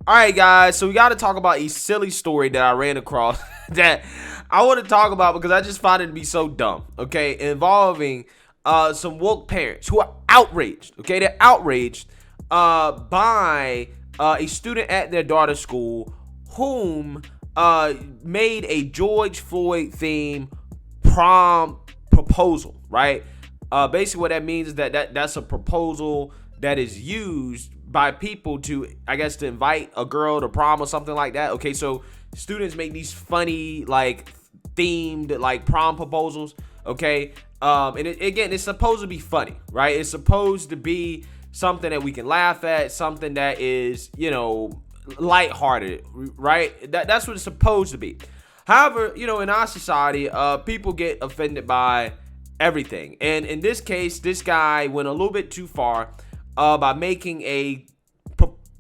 All right, guys, so we got to talk about a silly story that I ran across that I want to talk about because I just find it to be so dumb, okay, involving some woke parents who are outraged, okay? They're outraged by a student at their daughter's school whom made a George Floyd theme prom proposal, right? Basically what that means is that's a proposal that is used by people to, I guess, to invite a girl to prom or something like that. Okay, so students make these funny, like, themed, like, prom proposals, okay? And again, it's supposed to be funny, right? It's supposed to be something that we can laugh at, something that is, you know, lighthearted, right? That's what it's supposed to be. However, you know, in our society, people get offended by everything. And in this case, this guy went a little bit too far by making a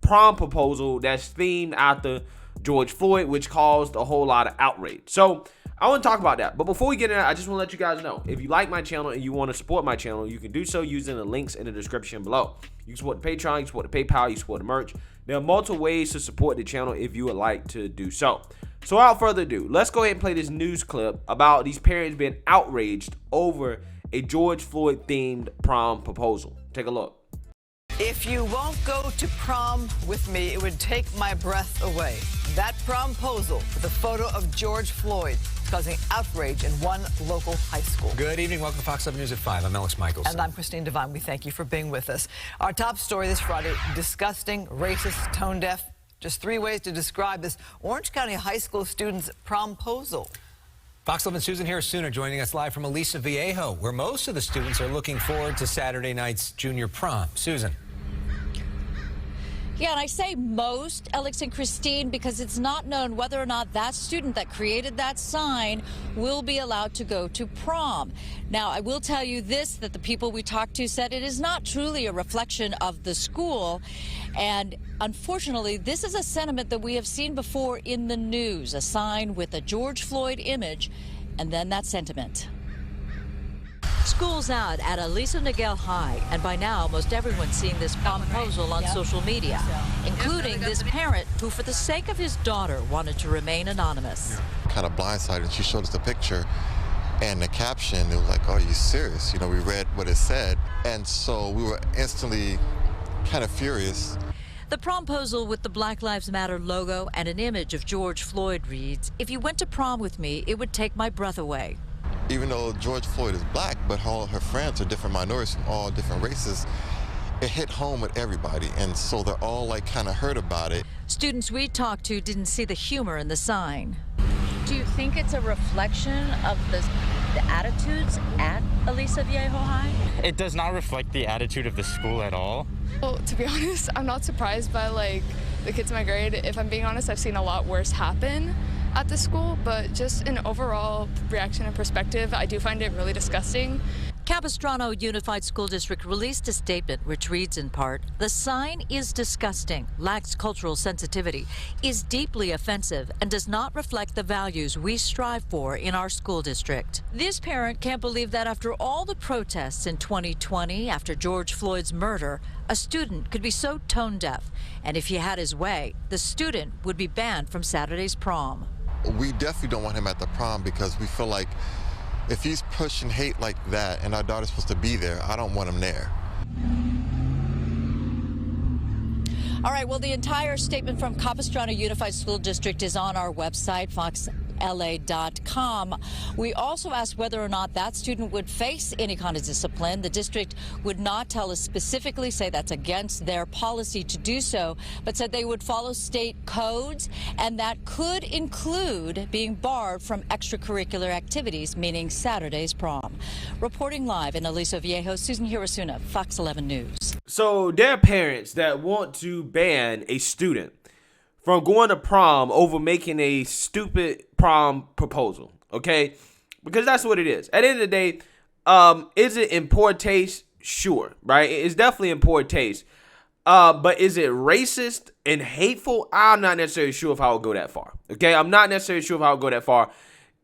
prom proposal that's themed after George Floyd, which caused a whole lot of outrage. So I want to talk about that. But before we get into that, I just want to let you guys know, if you like my channel and you want to support my channel, you can do so using the links in the description below. You can support the Patreon, you can support the PayPal, you support the merch. There are multiple ways to support the channel if you would like to do so. So without further ado, let's go ahead and play this news clip about these parents being outraged over a George Floyd themed prom proposal. Take a look. If you won't go to prom with me, it would take my breath away. That promposal with a photo of George Floyd causing outrage in one local high school. Good evening. Welcome to Fox 7 News at 5. I'm Alex Michaels. And I'm Christine Devine. We thank you for being with us. Our top story this Friday, disgusting, racist, tone deaf. Just 3 ways to describe this Orange County high school student's promposal. Fox 11 Susan Harris Sooner joining us live from Aliso Viejo, where most of the students are looking forward to Saturday night's junior prom. Susan. Yeah, and I say most, Alex and Christine, because it's not known whether or not that student that created that sign will be allowed to go to prom. Now, I will tell you this, that the people we talked to said it is not truly a reflection of the school. And unfortunately, this is a sentiment that we have seen before in the news, a sign with a George Floyd image, and then that sentiment. School's out at Aliso Niguel High, and by now, most everyone's seeing this proposal on social media, including this parent who, for the sake of his daughter, wanted to remain anonymous. Kind of blindsided. She showed us the picture and the caption. It was like, "Oh, are you serious?" You know, we read what it said, and so we were instantly kind of furious. The promposal with the Black Lives Matter logo and an image of George Floyd reads, "If you went to prom with me, it would take my breath away." Even though George Floyd is black, but all her friends are different minorities from all different races, it hit home with everybody, and so they're all like kind of hurt about it. Students we talked to didn't see the humor in the sign. Do you think it's a reflection of the attitudes at Aliso Viejo High? It does not reflect the attitude of the school at all. Well, to be honest, I'm not surprised by like the kids in my grade. If I'm being honest, I've seen a lot worse happen at the school, but just an overall reaction and perspective, I do find it really disgusting. Capistrano Unified School District released a statement which reads in part, "The sign is disgusting, lacks cultural sensitivity, is deeply offensive, and does not reflect the values we strive for in our school district." This parent can't believe that after all the protests in 2020, after George Floyd's murder, a student could be so tone deaf, and if he had his way, the student would be banned from Saturday's prom. We definitely don't want him at the prom because we feel like if he's pushing hate like that and our daughter's supposed to be there, I don't want him there. All right, well, the entire statement from Capistrano Unified School District is on our website, foxla.com. We also asked whether or not that student would face any kind of discipline. The district would not tell us specifically, say that's against their policy to do so, but said they would follow state codes, and that could include being barred from extracurricular activities, meaning Saturday's prom. Reporting live in Aliso Viejo, Susan Hirasuna, Fox 11 News. So there are parents that want to ban a student from going to prom over making a stupid prom proposal, okay? Because that's what it is. At the end of the day, is it in poor taste? Sure, right? It's definitely in poor taste. But is it racist and hateful? I'm not necessarily sure if I would go that far, okay? I'm not necessarily sure if I would go that far.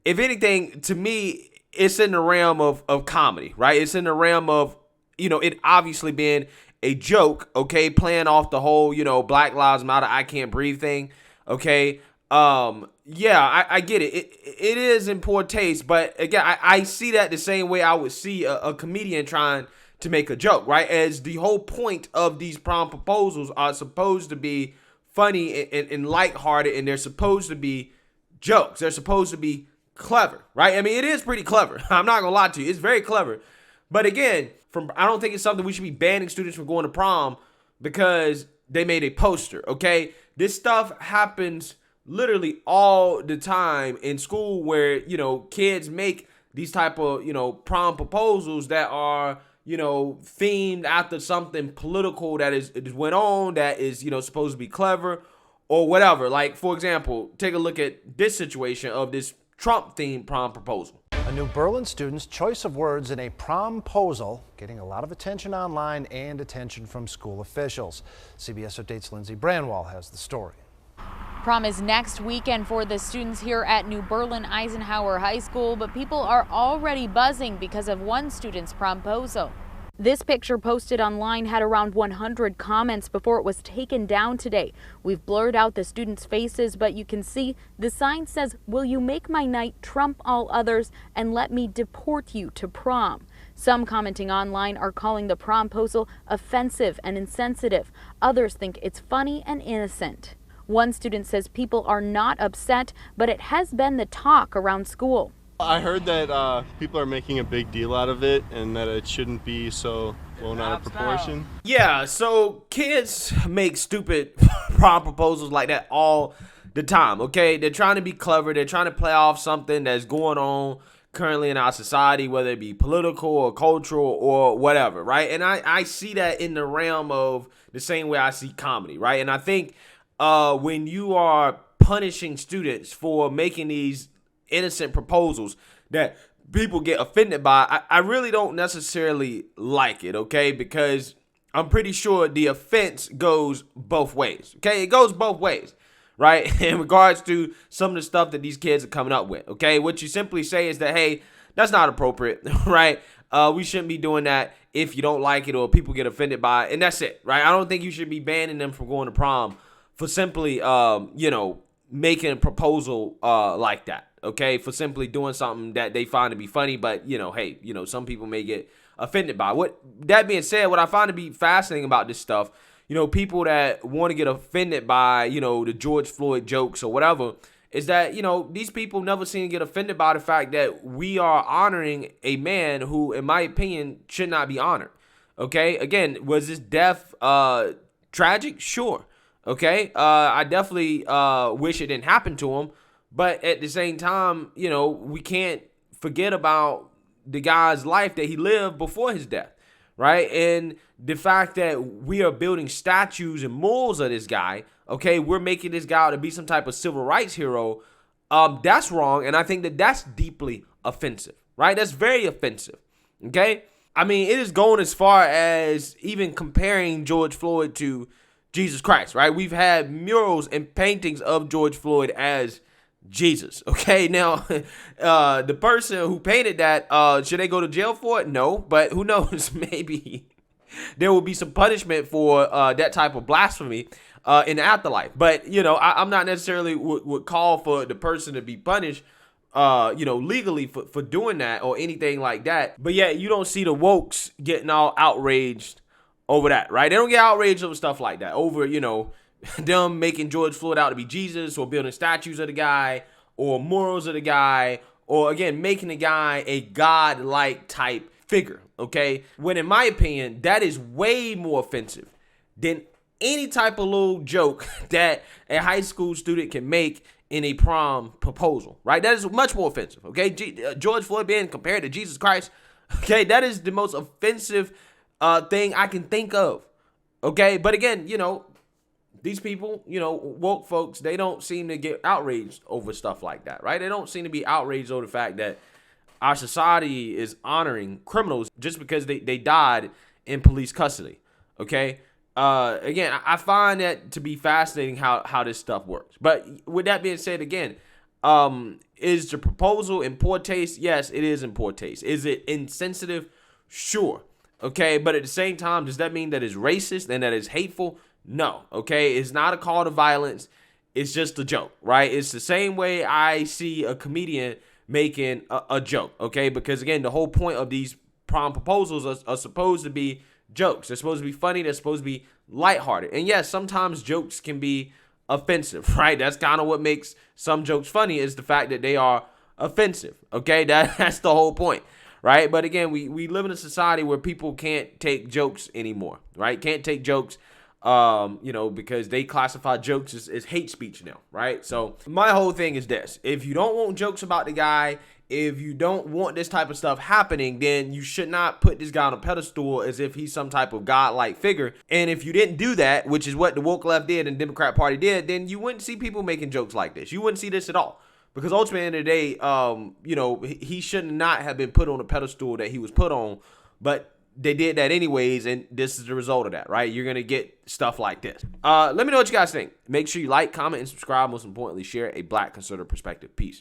If anything, to me, it's in the realm of comedy, right? It's in the realm of, you know, it obviously being a joke, okay, playing off the whole, Black Lives Matter, I can't breathe thing, okay. Yeah, I get it. It is in poor taste, but again, I see that the same way I would see a comedian trying to make a joke, right? As the whole point of these prom proposals are supposed to be funny and lighthearted, and they're supposed to be jokes. They're supposed to be clever, right? I mean, it is pretty clever. I'm not gonna lie to you. It's very clever. But again, I don't think it's something we should be banning students from going to prom because they made a poster, okay? This stuff happens literally all the time in school where, kids make these type of, prom proposals that are, themed after something political that is went on, that is, supposed to be clever or whatever. Like, for example, take a look at this situation of this Trump-themed prom proposal. A New Berlin student's choice of words in a promposal getting a lot of attention online and attention from school officials. CBS 8's Lindsay Branwell has the story. Prom is next weekend for the students here at New Berlin Eisenhower High School, but people are already buzzing because of one student's promposal. This picture posted online had around 100 comments before it was taken down today. We've blurred out the students' faces, but you can see the sign says, "Will you make my night trump all others and let me deport you to prom?" Some commenting online are calling the promposal offensive and insensitive. Others think it's funny and innocent. One student says people are not upset, but it has been the talk around school. I heard that people are making a big deal out of it and that it shouldn't be so blown out of proportion. Yeah, so kids make stupid prom proposals like that all the time, okay? They're trying to be clever. They're trying to play off something that's going on currently in our society, whether it be political or cultural or whatever, right? And I see that in the realm of the same way I see comedy, right? And I think when you are punishing students for making these innocent proposals that people get offended by, I really don't necessarily like it, okay? Because I'm pretty sure the offense goes both ways, okay? It goes both ways, right? In regards to some of the stuff that these kids are coming up with, okay? What you simply say is that, hey, that's not appropriate, right? We shouldn't be doing that if you don't like it or people get offended by it, and that's it, right? I don't think you should be banning them from going to prom for simply, making a proposal like that, okay? For simply doing something that they find to be funny, but, hey, some people may get offended by. That being said, what I find to be fascinating about this stuff, people that want to get offended by, the George Floyd jokes or whatever, is that, these people never seem to get offended by the fact that we are honoring a man who, in my opinion, should not be honored, okay? Again, was this death tragic? Sure. Okay, I definitely wish it didn't happen to him, but at the same time, we can't forget about the guy's life that he lived before his death, right? And the fact that we are building statues and murals of this guy, okay, we're making this guy out to be some type of civil rights hero, that's wrong, and I think that that's deeply offensive, right? That's very offensive, okay? I mean, it is going as far as even comparing George Floyd to Jesus Christ, right? We've had murals and paintings of George Floyd as Jesus, okay? Now, the person who painted that, should they go to jail for it? No, but who knows? Maybe there will be some punishment for that type of blasphemy in the afterlife. But, I'm not necessarily would call for the person to be punished, legally for doing that or anything like that. But yeah, you don't see the wokes getting all outraged over that, right? They don't get outraged over stuff like that, over, them making George Floyd out to be Jesus or building statues of the guy or murals of the guy or, again, making the guy a God-like type figure, okay? When, in my opinion, that is way more offensive than any type of little joke that a high school student can make in a prom proposal, right? That is much more offensive, okay? George Floyd being compared to Jesus Christ, okay? That is the most offensive thing I can think of, okay? But again, these people, woke folks, they don't seem to get outraged over stuff like that, right? They don't seem to be outraged over the fact that our society is honoring criminals just because they died in police custody, okay? Again, I find that to be fascinating how this stuff works. But with that being said, again, is the proposal in poor taste? Yes, it is in poor taste. Is it insensitive? Sure. okay? But at the same time, does that mean that it's racist and that it's hateful? No, okay? It's not a call to violence. It's just a joke, right? It's the same way I see a comedian making a joke, okay? Because, again, the whole point of these prom proposals are supposed to be jokes. They're supposed to be funny. They're supposed to be lighthearted. And, yes, sometimes jokes can be offensive, right? That's kind of what makes some jokes funny, is the fact that they are offensive, okay? That's the whole point, right? But, again, we live in a society where people can't take jokes anymore, right? Can't take jokes, because they classify jokes as hate speech now, right? So my whole thing is this: if you don't want jokes about the guy, if you don't want this type of stuff happening, then you should not put this guy on a pedestal as if he's some type of godlike figure. And if you didn't do that, which is what the woke left did and the Democrat Party did, then you wouldn't see people making jokes like this. You wouldn't see this at all. Because ultimately, at the end of the day, he should not have been put on a pedestal that he was put on, but they did that anyways, and this is the result of that, right? You're going to get stuff like this. Let me know what you guys think. Make sure you like, comment, and subscribe. Most importantly, share a Black conservative perspective. Peace.